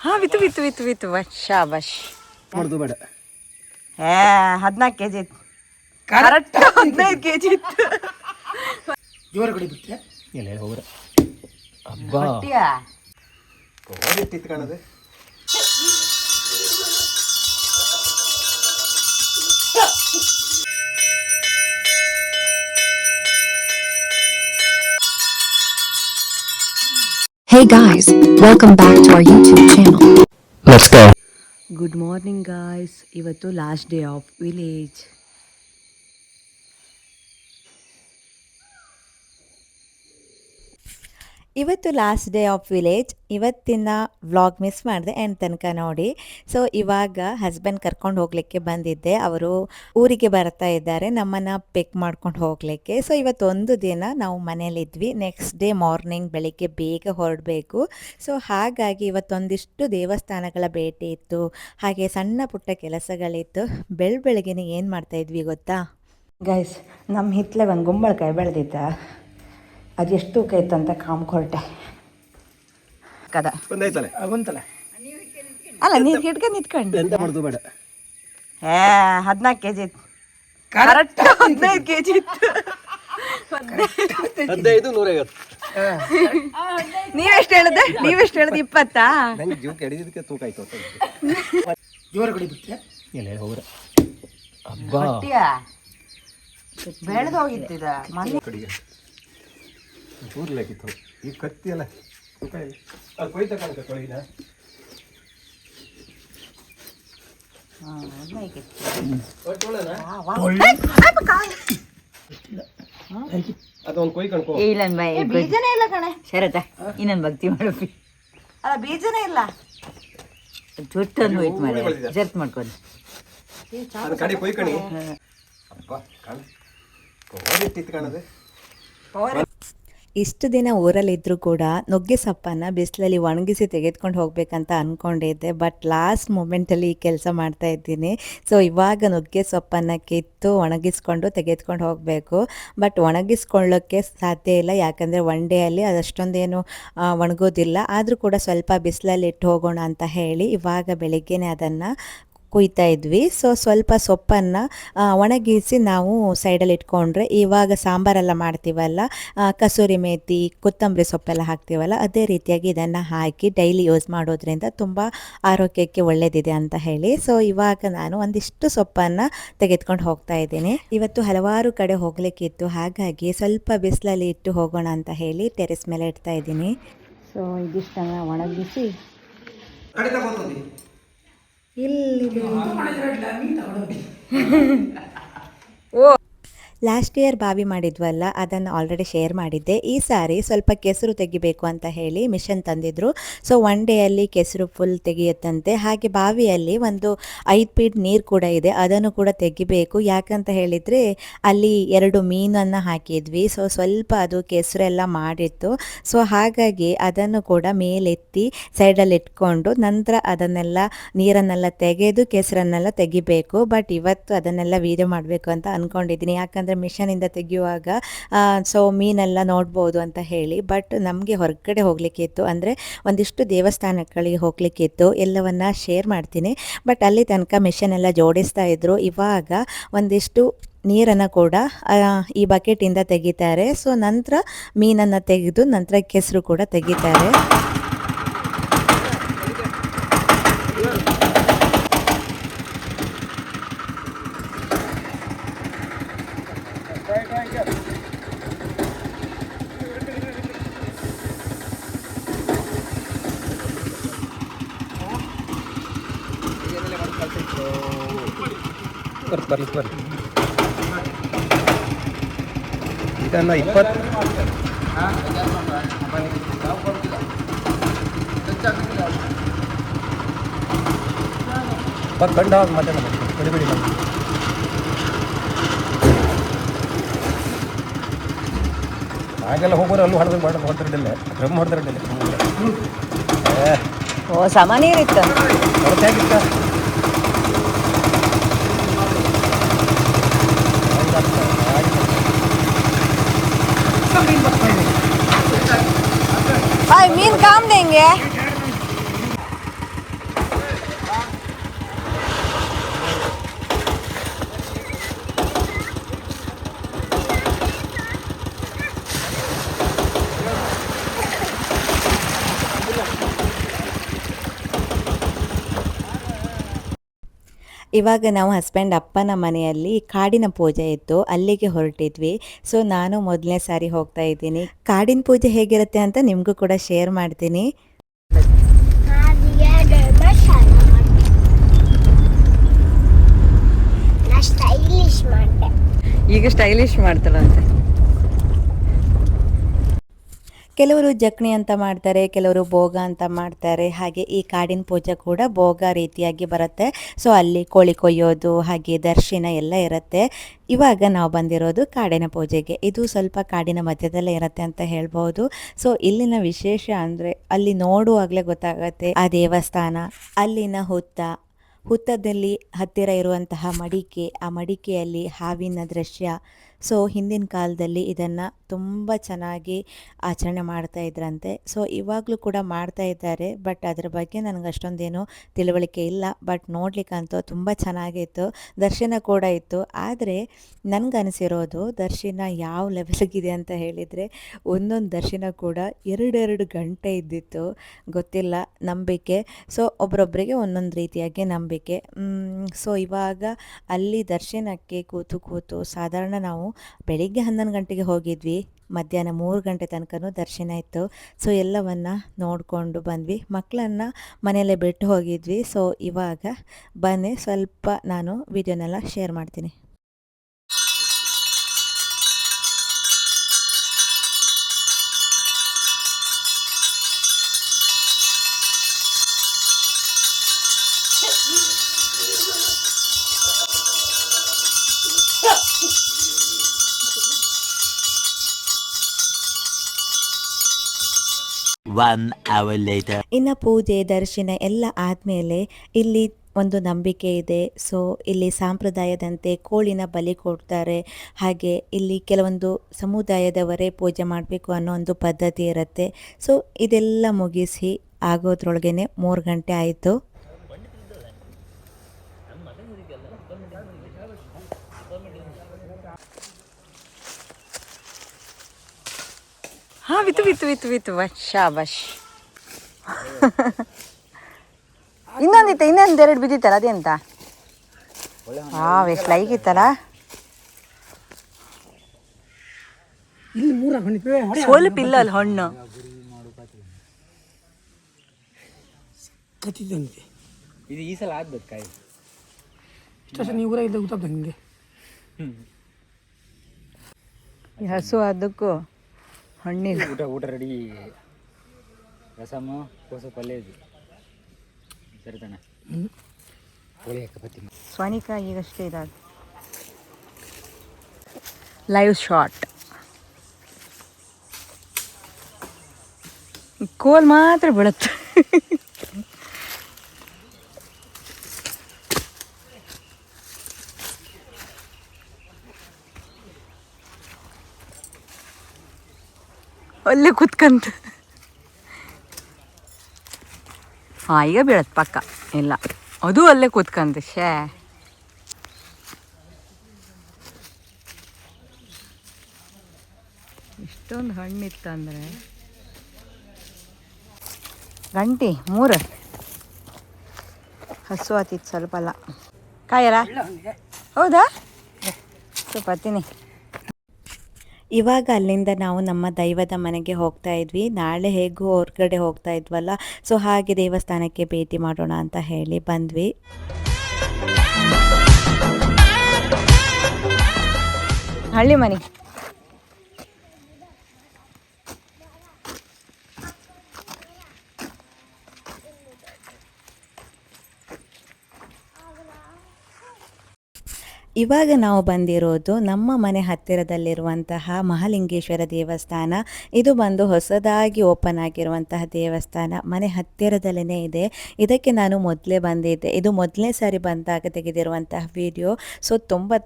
ಹಾಂ ವಿತ್ತು ಶಾಬಾಷ್ ಮಾಡೋದು ಬೇಡ. 14 kg ಇತ್ತು ಕರೆಕ್ಟ್ 15 kg ಇತ್ತು. ಜೋರ ಕಡೆ ಬಿಟ್ಟೆ ಇಲ್ಲ ಹೋಗ್ರೆ ಅಬ್ಬಾ ಇತ್ತು ಕಾಣದೆ. Hey guys, welcome back to our YouTube channel. Let's go. Good morning guys. ಇವತ್ತು ಲಾಸ್ಟ್ ಡೇ ಆಫ್ ವಿಲೇಜ್. ಇವತ್ತು ಲಾಸ್ಟ್ ಡೇ ಆಫ್ ವಿಲೇಜ್. ಇವತ್ತಿನ ವ್ಲಾಗ್ ಮಿಸ್ ಮಾಡಿದೆ ಎಂಡ್ ತನಕ ನೋಡಿ. ಸೊ ಇವಾಗ ಹಸ್ಬೆಂಡ್ ಕರ್ಕೊಂಡು ಹೋಗಲಿಕ್ಕೆ ಬಂದಿದ್ದೆ. ಅವರು ಊರಿಗೆ ಬರ್ತಾ ಇದ್ದಾರೆ ನಮ್ಮನ್ನು ಪಿಕ್ ಮಾಡ್ಕೊಂಡು ಹೋಗಲಿಕ್ಕೆ. ಸೊ ಇವತ್ತೊಂದು ದಿನ ನಾವು ಮನೇಲಿದ್ವಿ. ನೆಕ್ಸ್ಟ್ ಡೇ ಮಾರ್ನಿಂಗ್ ಬೆಳಿಗ್ಗೆ ಬೇಗ ಹೊರಡಬೇಕು. ಸೊ ಹಾಗಾಗಿ ಇವತ್ತೊಂದಿಷ್ಟು ದೇವಸ್ಥಾನಗಳ ಭೇಟಿ ಇತ್ತು, ಹಾಗೆ ಸಣ್ಣ ಪುಟ್ಟ ಕೆಲಸಗಳಿತ್ತು. ಬೆಳಗ್ಗೆನೇ ಏನು ಮಾಡ್ತಾಯಿದ್ವಿ ಗೊತ್ತಾ ಗೈಸ್, ನಮ್ಮ ಹಿತ್ತಲೆ ಒಂದು ಗುಂಬಳಕಾಯಿ ಬೆಳೆದಿದ್ದ, ಅದು ಎಷ್ಟು ತೂಕ ಇತ್ತು ಅಂತ ಕಾಮ್ಕೊಳ್ಟೆ ಕದ ಒಂದೈತಲ್ಲ ಆಗುಂತಲ್ಲ. ಅಲ್ಲ ನೀರು ಹಿಡ್ಕೊಂಡು ನಿಂತ್ಕೊಂಡು ಎಂತ ಮಾಡೋದು ಬೇಡ. 14 kg ಇತ್ತು ಕರೆಕ್ಟ್ 15 kg ಇತ್ತು. 15 150. ನೀವೆಷ್ಟು ಹೇಳಿದೆ? 20? ನಂಗೆ ಜೀವಕ್ಕೆ ಹಿಡಿದಿದ್ದಕ್ಕೆ ತೂಕ ಆಯ್ತು. ಜೋರ ಕಡೆ ಬಿಟ್ಟೆ ಇಲ್ಲ ಹೋಗ್ರೆ ಅಬ್ಬಾ ಬೆಳೆದು ಹೋಗಿತ್ತಿದ ಮನೆ ಕಡೆಗೆ ಊರ್ಲಾಕಿತ್ತು. ಈ ಕತ್ತಿ ಅಲ್ಲ ತೂಕ ಇಲ್ಲ. ಅದು ಕೊಯ್ತ ಕಾಣಕ ಕೊಳಗಿನ ಅದೊಂದು ಕೊಯ್ ಕಣ್ಕೊ. ಇಲ್ಲ ಬೀಜನೇ ಇಲ್ಲ ಕಣೆ ಶರತ, ಇನ್ನೊಂದು ಭಕ್ತಿ ಮಾಡಪ್ಪಿ. ಅಲ್ಲ ಬೀಜನೇ ಇಲ್ಲ, ಜೊಟ್ಟನ್ನು ವೈಟ್ ಮಾಡಿ ಜರ್ತ್ ಮಾಡ್ಕೊಂಡು ಅದು ಕಡೆ ಕೊಯ್ ಕಣಿ. ಅಪ್ಪ ಕಾಣ ಇಟ್ಟಿತ್ತು ಕಾಣದೆ. ಇಷ್ಟು ದಿನ ಊರಲ್ಲಿದ್ದರೂ ಕೂಡ ನುಗ್ಗೆ ಸೊಪ್ಪನ್ನು ಬಿಸಿಲಲ್ಲಿ ಒಣಗಿಸಿ ತೆಗೆದುಕೊಂಡು ಹೋಗಬೇಕಂತ ಅಂದ್ಕೊಂಡಿದ್ದೆ. ಬಟ್ ಲಾಸ್ಟ್ ಮೂಮೆಂಟಲ್ಲಿ ಈ ಕೆಲಸ ಮಾಡ್ತಾ ಇದ್ದೀನಿ. ಸೊ ಇವಾಗ ನುಗ್ಗೆ ಸೊಪ್ಪನ್ನು ಕಿತ್ತು ಒಣಗಿಸ್ಕೊಂಡು ತೆಗೆದುಕೊಂಡು ಹೋಗಬೇಕು. ಬಟ್ ಒಣಗಿಸ್ಕೊಳ್ಳೋಕ್ಕೆ ಸಾಧ್ಯ ಇಲ್ಲ, ಯಾಕಂದರೆ ಒನ್ ಡೇಯಲ್ಲಿ ಅದಷ್ಟೊಂದೇನು ಒಣಗೋದಿಲ್ಲ. ಆದರೂ ಕೂಡ ಸ್ವಲ್ಪ ಬಿಸಿಲಲ್ಲಿ ಇಟ್ಟು ಹೋಗೋಣ ಅಂತ ಹೇಳಿ ಇವಾಗ ಬೆಳಿಗ್ಗೆನೇ ಅದನ್ನು ಕುಯ್ತಾ ಇದ್ವಿ. ಸೊ ಸ್ವಲ್ಪ ಸೊಪ್ಪನ್ನು ಒಣಗಿಸಿ ನಾವು ಸೈಡಲ್ಲಿ ಇಟ್ಕೊಂಡ್ರೆ ಇವಾಗ ಸಾಂಬಾರೆಲ್ಲ ಮಾಡ್ತೀವಲ್ಲ, ಕಸೂರಿ ಮೇಥಿ, ಕೊತ್ತಂಬರಿ ಸೊಪ್ಪೆಲ್ಲ ಹಾಕ್ತೀವಲ್ಲ, ಅದೇ ರೀತಿಯಾಗಿ ಇದನ್ನು ಹಾಕಿ ಡೈಲಿ ಯೂಸ್ ಮಾಡೋದ್ರಿಂದ ತುಂಬ ಆರೋಗ್ಯಕ್ಕೆ ಒಳ್ಳೆಯದಿದೆ ಅಂತ ಹೇಳಿ. ಸೊ ಇವಾಗ ನಾನು ಒಂದಿಷ್ಟು ಸೊಪ್ಪನ್ನು ತೆಗೆದುಕೊಂಡು ಹೋಗ್ತಾ ಇದ್ದೀನಿ. ಇವತ್ತು ಹಲವಾರು ಕಡೆ ಹೋಗಲಿಕ್ಕಿತ್ತು, ಹಾಗಾಗಿ ಸ್ವಲ್ಪ ಬಿಸಿಲಲ್ಲಿ ಇಟ್ಟು ಹೋಗೋಣ ಅಂತ ಹೇಳಿ ಟೆರೆಸ್ ಮೇಲೆ ಇಡ್ತಾ ಇದ್ದೀನಿ. ಸೊ ಇದಿಷ್ಟನ್ನು ಒಣಗಿಸಿ ಲಾಸ್ಟ್ ಇಯರ್ ಬಾವಿ ಮಾಡಿದ್ವಲ್ಲ, ಅದನ್ನು ಆಲ್ರೆಡಿ ಶೇರ್ ಮಾಡಿದ್ದೆ. ಈ ಸಾರಿ ಸ್ವಲ್ಪ ಕೆಸರು ತೆಗಿಬೇಕು ಅಂತ ಹೇಳಿ ಮಿಷನ್ ತಂದಿದ್ರು. ಸೊ ಒನ್ ಡೇಯಲ್ಲಿ ಕೆಸರು ಫುಲ್ ತೆಗೆಯುತ್ತಂತೆ. ಹಾಗೆ ಬಾವಿಯಲ್ಲಿ ಒಂದು 5 ಫೀಟ್ ನೀರು ಕೂಡ ಇದೆ, ಅದನ್ನು ಕೂಡ ತೆಗಿಬೇಕು. ಯಾಕಂತ ಹೇಳಿದರೆ ಅಲ್ಲಿ 2 ಮೀನನ್ನು ಹಾಕಿದ್ವಿ. ಸೊ ಸ್ವಲ್ಪ ಅದು ಕೆಸರೆಲ್ಲ ಮಾಡಿತ್ತು. ಸೊ ಹಾಗಾಗಿ ಅದನ್ನು ಕೂಡ ಮೇಲೆತ್ತಿ ಸೈಡಲ್ಲಿ ಇಟ್ಕೊಂಡು ನಂತರ ಅದನ್ನೆಲ್ಲ ನೀರನ್ನೆಲ್ಲ ತೆಗೆದು ಕೆಸರನ್ನೆಲ್ಲ ತೆಗಿಬೇಕು. ಬಟ್ ಇವತ್ತು ಅದನ್ನೆಲ್ಲ ವೀಡಿಯೋ ಮಾಡಬೇಕು ಅಂತ ಅಂದ್ಕೊಂಡಿದ್ದೀನಿ, ಯಾಕಂದರೆ ಮಿಷನಿಂದ ತೆಗೆಯುವಾಗ ಸೊ ಮೀನೆಲ್ಲ ನೋಡ್ಬೋದು ಅಂತ ಹೇಳಿ. ಬಟ್ ನಮಗೆ ಹೊರಗಡೆ ಹೋಗಲಿಕ್ಕಿತ್ತು, ಅಂದರೆ ಒಂದಿಷ್ಟು ದೇವಸ್ಥಾನಗಳಿಗೆ ಹೋಗಲಿಕ್ಕಿತ್ತು, ಎಲ್ಲವನ್ನ ಶೇರ್ ಮಾಡ್ತೀನಿ. ಬಟ್ ಅಲ್ಲಿ ತನಕ ಮಿಷನ್ ಎಲ್ಲ ಜೋಡಿಸ್ತಾ ಇದ್ರು. ಇವಾಗ ಒಂದಿಷ್ಟು ನೀರನ್ನು ಕೂಡ ಈ ಬಕೆಟಿಂದ ತೆಗಿತಾರೆ. ಸೊ ನಂತರ ಮೀನನ್ನು ತೆಗೆದು ನಂತರ ಕೆಸರು ಕೂಡ ತೆಗಿತಾರೆ. ಬರ್ಲಿ ಇದನ್ನ 20 ಕಂಡ ಮತ್ತೆ ಬಿಡಿ ಹಾಗೆಲ್ಲ ಹೋಗೋರು ಅಲ್ಲೂ ಹೊಡೆದು ಹೊಡೆದಿರಲಿಲ್ಲ, ಡ್ರಮ್ ಹೊಡೆದಿರಲಿಲ್ಲ. ಓ ಸಮ ನೀರಿತ್ತು ಹೊರತಾಗಿತ್ತ. मीन काम देंगे. ಇವಾಗ ನಾವು ಹಸ್ಬೆಂಡ್ ಅಪ್ಪನ ಮನೆಯಲ್ಲಿ ಕಾಡಿನ ಪೂಜೆ ಇತ್ತು, ಅಲ್ಲಿಗೆ ಹೊರಟಿದ್ವಿ. ಸೊ ನಾನು ಮೊದಲನೇ ಸಾರಿ ಹೋಗ್ತಾ ಇದ್ದೀನಿ. ಕಾಡಿನ ಪೂಜೆ ಹೇಗಿರುತ್ತೆ ಅಂತ ನಿಮಗೂ ಕೂಡ ಶೇರ್ ಮಾಡ್ತೀನಿ. ಈಗ ಸ್ಟೈಲಿಶ್ ಮಾಡ್ತಾರಂತೆ. ಕೆಲವರು ಜಕ್ಣಿ ಅಂತ ಮಾಡ್ತಾರೆ, ಕೆಲವರು ಭೋಗ ಅಂತ ಮಾಡ್ತಾರೆ. ಹಾಗೆ ಈ ಕಾಡಿನ ಪೂಜೆ ಕೂಡ ಭೋಗ ರೀತಿಯಾಗಿ ಬರುತ್ತೆ. ಸೊ ಅಲ್ಲಿ ಕೋಳಿ ಕೊಯ್ಯೋದು ಹಾಗೆ ದರ್ಶನ ಎಲ್ಲ ಇರುತ್ತೆ. ಇವಾಗ ನಾವು ಬಂದಿರೋದು ಕಾಡಿನ ಪೂಜೆಗೆ. ಇದು ಸ್ವಲ್ಪ ಕಾಡಿನ ಮಧ್ಯದಲ್ಲೇ ಇರುತ್ತೆ ಅಂತ ಹೇಳ್ಬೋದು. ಸೊ ಇಲ್ಲಿನ ವಿಶೇಷ ಅಂದರೆ ಅಲ್ಲಿ ನೋಡುವಾಗಲೇ ಗೊತ್ತಾಗತ್ತೆ ಆ ದೇವಸ್ಥಾನ, ಅಲ್ಲಿನ ಹುತ್ತದಲ್ಲಿ ಹತ್ತಿರ ಇರುವಂತಹ ಮಡಿಕೆ, ಆ ಮಡಿಕೆಯಲ್ಲಿ ಹಾವಿನ ದೃಶ್ಯ. ಸೊ ಹಿಂದಿನ ಕಾಲದಲ್ಲಿ ಇದನ್ನು ತುಂಬ ಚೆನ್ನಾಗಿ ಆಚರಣೆ ಮಾಡ್ತಾ ಇದ್ರಂತೆ. ಸೊ ಇವಾಗಲೂ ಕೂಡ ಮಾಡ್ತಾ ಇದ್ದಾರೆ, ಬಟ್ ಅದ್ರ ಬಗ್ಗೆ ನನಗೆ ಅಷ್ಟೊಂದೇನು ತಿಳುವಳಿಕೆ ಇಲ್ಲ. ಬಟ್ ನೋಡ್ಲಿಕ್ಕಂತೂ ತುಂಬ ಚೆನ್ನಾಗಿತ್ತು, ದರ್ಶನ ಕೂಡ ಇತ್ತು. ಆದರೆ ನನಗನಿಸಿರೋದು ದರ್ಶನ ಯಾವ ಲೆವೆಲ್ಗಿದೆ ಅಂತ ಹೇಳಿದರೆ, ಒಂದೊಂದು ದರ್ಶನ ಕೂಡ 2 ಗಂಟೆ ಇದ್ದಿತ್ತು. ಗೊತ್ತಿಲ್ಲ, ನಂಬಿಕೆ. ಸೊ ಒಬ್ರೊಬ್ಬರಿಗೆ ಒಂದೊಂದು ರೀತಿಯಾಗಿ ನಂಬಿಕೆ. ಸೊ ಇವಾಗ ಅಲ್ಲಿ ದರ್ಶನಕ್ಕೆ ಕೂತು ಸಾಧಾರಣ ನಾವು ಬೆಳಿಗ್ಗೆ 11 ಗಂಟೆಗೆ ಹೋಗಿದ್ವಿ, ಮಧ್ಯಾಹ್ನ 3 ಗಂಟೆ ತನಕನೂ ದರ್ಶನ ಇತ್ತು. ಸೊ ಎಲ್ಲವನ್ನು ನೋಡಿಕೊಂಡು ಬಂದ್ವಿ. ಮಕ್ಕಳನ್ನು ಮನೆಯಲ್ಲೇ ಬಿಟ್ಟು ಹೋಗಿದ್ವಿ. ಸೊ ಇವಾಗ ಬನ್ನಿ ಸ್ವಲ್ಪ ನಾನು ವಿಡಿಯೋನೆಲ್ಲ ಶೇರ್ ಮಾಡ್ತೀನಿ. ಇನ್ನು ಪೂಜೆ ದರ್ಶನ ಎಲ್ಲ ಆದಮೇಲೆ ಇಲ್ಲಿ ಒಂದು ನಂಬಿಕೆ ಇದೆ. ಸೊ ಇಲ್ಲಿ ಸಂಪ್ರದಾಯದಂತೆ ಕೋಳಿನ ಬಲಿ ಕೊಡ್ತಾರೆ. ಹಾಗೆ ಇಲ್ಲಿ ಕೆಲವೊಂದು ಸಮುದಾಯದವರೇ ಪೂಜೆ ಮಾಡಬೇಕು ಅನ್ನೋ ಒಂದು ಪದ್ಧತಿ ಇರುತ್ತೆ. ಸೊ ಇದೆಲ್ಲ ಮುಗಿಸಿ ಆಗೋದ್ರೊಳಗೇ 3 ಗಂಟೆ ಆಯಿತು. ಹಾಂ ಬಿತ್ತು ಶಾಬಾಷ್. ಇನ್ನೊಂದೆರಡು ಬಿದ್ದಿತ್ತಲ್ಲ, ಅದೆಂತ ಎಷ್ಟು ಲೈಕ್ ಇತ್ತಲ್ಲ. ಸ್ವಲ್ಪ ಇಲ್ಲ ಅಲ್ಲಿ ಹಣ್ಣು. ಇದು ಈ ಸಲ ಆಗ್ಬೇಕು ಕಾಯಿ. ನೀವು ಊರ ಇದ್ದಾಗ ಗೊತ್ತಾಗ್ತದೆ ನಿಮಗೆ. ಹಸು ಅದಕ್ಕೂ ಹಣ್ಣಿಲ್ಲ. ಊಟ ರೆಡಿ. ರಸಮ ಕೋಸು ಪಲ್ಯ ಇದು ಸರಿತಾನೆ. ಕೋಳಿ ಹಾಕಪತ್ತಿ ಸ್ವಾನಿಕಾ ಈಗಷ್ಟೇ ಇದಾದ ಲೈವ್ ಶಾಟ್. ಕೋಲ್ ಮಾತ್ರ ಬೀಳುತ್ತೆ. ಅಲ್ಲೇ ಕುತ್ಕಂತ. ಹಾಂ ಈಗ ಬೀಳತ್ತೆ ಪಕ್ಕ. ಇಲ್ಲ ಅದು ಅಲ್ಲೇ ಕೂತ್ಕಂತ. ಇಷ್ಟೊಂದು ಹಣ್ಣಿತ್ತಂದರೆ ಗಂಟಿ 3 ಹಸು ಆತಿತ್ತು. ಸ್ವಲ್ಪ ಅಲ್ಲ ಕಾಯಲ್ಲ. ಹೌದಾ ಸ್ವಲ್ಪ ಹತ್ತೀನಿ. ಇವಾಗ ಅಲ್ಲಿಂದ ನಾವು ನಮ್ಮ ದೈವದ ಮನೆಗೆ ಹೋಗ್ತಾ ಇದ್ವಿ. ನಾಳೆ ಹೇಗೂ ಹೊರಗಡೆ ಹೋಗ್ತಾ ಇದ್ವಲ್ಲ, ಸೊ ಹಾಗೆ ದೇವಸ್ಥಾನಕ್ಕೆ ಭೇಟಿ ಮಾಡೋಣ ಅಂತ ಹೇಳಿ ಬಂದ್ವಿ. ಹಳ್ಳಿ ಮನೆ. ಇವಾಗ ನಾವು ಬಂದಿರೋದು ನಮ್ಮ ಮನೆ ಹತ್ತಿರದಲ್ಲಿರುವಂತಹ ಮಹಾಲಿಂಗೇಶ್ವರ ದೇವಸ್ಥಾನ. ಇದು ಬಂದು ಹೊಸದಾಗಿ ಓಪನ್ ಆಗಿರುವಂತಹ ದೇವಸ್ಥಾನ, ಮನೆ ಹತ್ತಿರದಲ್ಲೇ ಇದೆ. ಇದಕ್ಕೆ ನಾನು ಮೊದಲೇ ಬಂದಿದ್ದೆ, ಇದು ಮೊದಲನೇ ಸಾರಿ ಬಂದಾಗ ತೆಗೆದಿರುವಂತಹ ವಿಡಿಯೋ. ಸೊ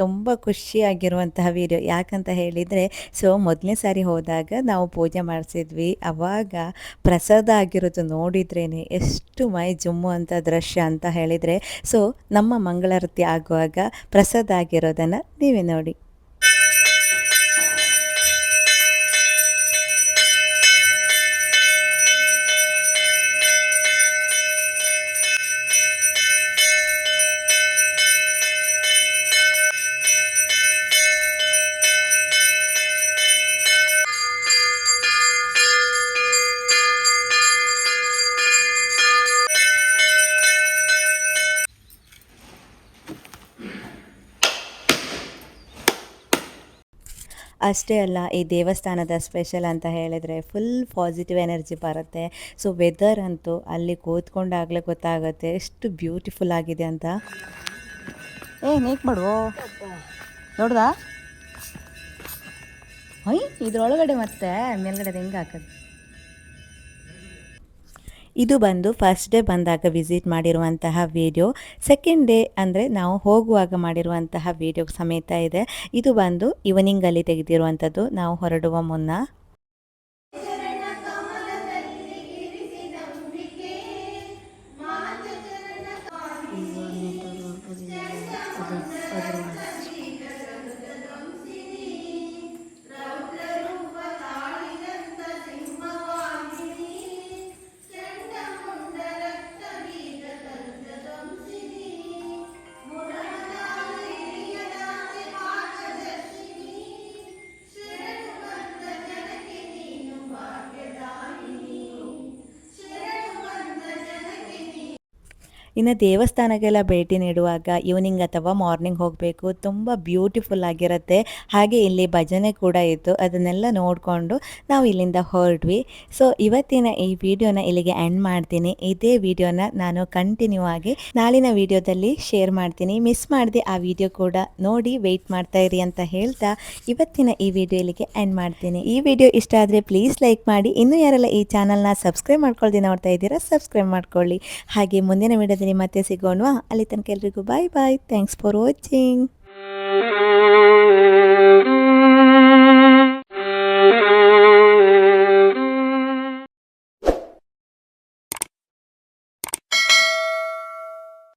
ತುಂಬ ಖುಷಿಯಾಗಿರುವಂತಹ ವಿಡಿಯೋ. ಯಾಕಂತ ಹೇಳಿದರೆ, ಸೊ ಮೊದಲನೇ ಸಾರಿ ಹೋದಾಗ ನಾವು ಪೂಜೆ ಮಾಡಿಸಿದ್ವಿ. ಆವಾಗ ಪ್ರಸಾದ ಆಗಿರೋದು ನೋಡಿದ್ರೇ ಎಷ್ಟು ಮೈ ಜುಮ್ಮು ಅಂತ ದೃಶ್ಯ ಅಂತ ಹೇಳಿದರೆ. ಸೊ ನಮ್ಮ ಮಂಗಳಾರತಿ ಆಗುವಾಗ ಪ್ರಸಾದ ಆಗಿರೋದನ್ನು ನೀವೇ ನೋಡಿ. ಅಷ್ಟೇ ಅಲ್ಲ, ಈ ದೇವಸ್ಥಾನದ ಸ್ಪೆಷಲ್ ಅಂತ ಹೇಳಿದರೆ ಫುಲ್ ಪಾಸಿಟಿವ್ ಎನರ್ಜಿ ಬರುತ್ತೆ. ಸೊ ವೆದರ್ ಅಂತೂ ಅಲ್ಲಿ ಕೂತ್ಕೊಂಡಾಗಲೇ ಗೊತ್ತಾಗುತ್ತೆ ಎಷ್ಟು ಬ್ಯೂಟಿಫುಲ್ ಆಗಿದೆ ಅಂತ. ನೇಕ್ ಮಾಡುವ ನೋಡ್ದಾ ಇದ್ರೊಳಗಡೆ ಮತ್ತೆ ಮೇಲ್ಗಡೆ ಹೆಂಗೆ ಹಾಕೋದು. ಇದು ಬಂದು ಫಸ್ಟ್ ಡೇ ಬಂದಾಗ ವಿಸಿಟ್ ಮಾಡಿರುವಂತಹ ವಿಡಿಯೋ. ಸೆಕೆಂಡ್ ಡೇ ಅಂದರೆ ನಾವು ಹೋಗುವಾಗ ಮಾಡಿರುವಂತಹ ವಿಡಿಯೋ ಸಮೇತ ಇದೆ. ಇದು ಬಂದು ಈವ್ನಿಂಗಲ್ಲಿ ತೆಗೆದಿರುವಂಥದ್ದು, ನಾವು ಹೊರಡುವ ಮುನ್ನ. ಇನ್ನು ದೇವಸ್ಥಾನಕ್ಕೆಲ್ಲ ಭೇಟಿ ನೀಡುವಾಗ ಈವ್ನಿಂಗ್ ಅಥವಾ ಮಾರ್ನಿಂಗ್ ಹೋಗಬೇಕು, ತುಂಬ ಬ್ಯೂಟಿಫುಲ್ ಆಗಿರುತ್ತೆ. ಹಾಗೆ ಇಲ್ಲಿ ಭಜನೆ ಕೂಡ ಇತ್ತು, ಅದನ್ನೆಲ್ಲ ನೋಡಿಕೊಂಡು ನಾವು ಇಲ್ಲಿಂದ ಹೊರಡ್ವಿ. ಸೊ ಇವತ್ತಿನ ಈ ವಿಡಿಯೋನ ಇಲ್ಲಿಗೆ ಎಂಡ್ ಮಾಡ್ತೀನಿ. ಇದೇ ವಿಡಿಯೋನ ನಾನು ಕಂಟಿನ್ಯೂ ಆಗಿ ನಾಳಿನ ವಿಡಿಯೋದಲ್ಲಿ ಶೇರ್ ಮಾಡ್ತೀನಿ. ಮಿಸ್ ಮಾಡದೆ ಆ ವಿಡಿಯೋ ಕೂಡ ನೋಡಿ ವೆಯ್ಟ್ ಮಾಡ್ತಾ ಇರಿ ಅಂತ ಹೇಳ್ತಾ ಇವತ್ತಿನ ಈ ವಿಡಿಯೋ ಇಲ್ಲಿಗೆ ಎಂಡ್ ಮಾಡ್ತೀನಿ. ಈ ವಿಡಿಯೋ ಇಷ್ಟ ಆದರೆ ಪ್ಲೀಸ್ ಲೈಕ್ ಮಾಡಿ. ಇನ್ನೂ ಯಾರೆಲ್ಲ ಈ ಚಾನಲ್ನ ಸಬ್ಸ್ಕ್ರೈಬ್ ಮಾಡ್ಕೊಳ್ದೆ ನೋಡ್ತಾ ಇದ್ದೀರಾ, ಸಬ್ಸ್ಕ್ರೈಬ್ ಮಾಡ್ಕೊಳ್ಳಿ. ಹಾಗೆ ಮುಂದಿನ ವಿಡಿಯೋದಲ್ಲಿ ಮತ್ತೆ ಸಿಗೋಣ. ಅಲ್ಲಿ ತನಕ ಎಲ್ರಿಗೂ bye bye. Thanks for watching.